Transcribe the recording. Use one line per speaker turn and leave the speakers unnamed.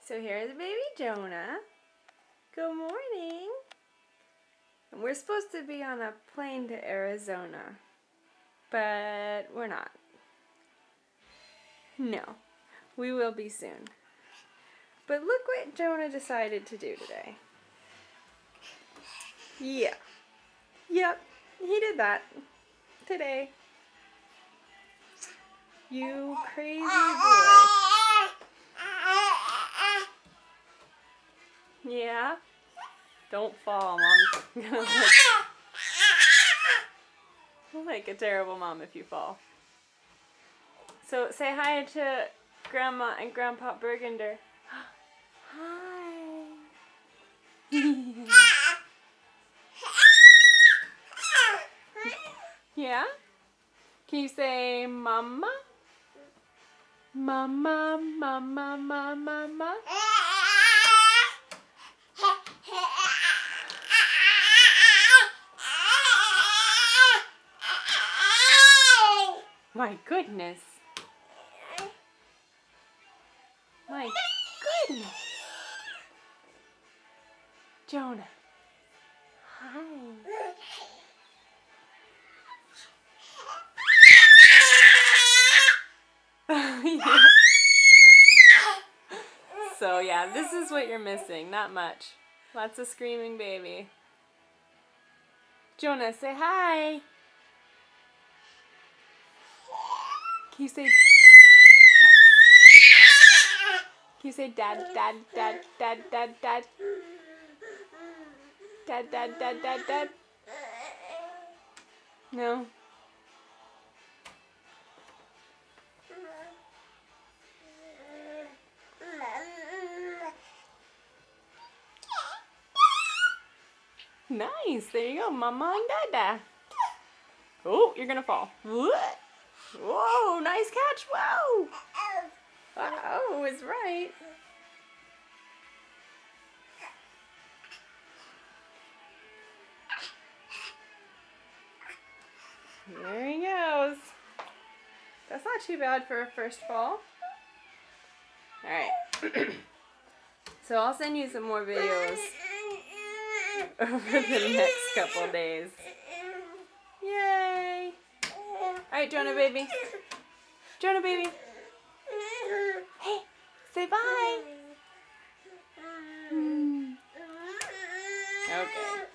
So here's baby Jonah. Good morning. And we're supposed to be on a plane to Arizona, but we're not. No, we will be soon. But look what Jonah decided to do today. Yeah. Yep, he did that today. You crazy boy. Yeah? Don't fall, Mom. You're like a terrible mom if you fall. So say hi to Grandma and Grandpa Burgunder. Hi. Yeah? Can you say Mama? Mama, Mama, Mama, Mama. My goodness. My goodness. Jonah. Hi. Yeah. So yeah, this is what you're missing. Not much. Lots of screaming baby. Jonah, say hi. Can you say dad, dad, dad, dad, dad, dad? Dad, dad, dad, dad, dad? No? Nice. There you go, Mama and Dada. Oh, you're gonna fall. What? Whoa, nice catch. Whoa. Uh-oh is right. There he goes. That's not too bad for a first fall. Alright. So I'll send you some more videos over the next couple days. Yay! Alright, Jonah baby. Jonah baby. Hey, say bye. Okay.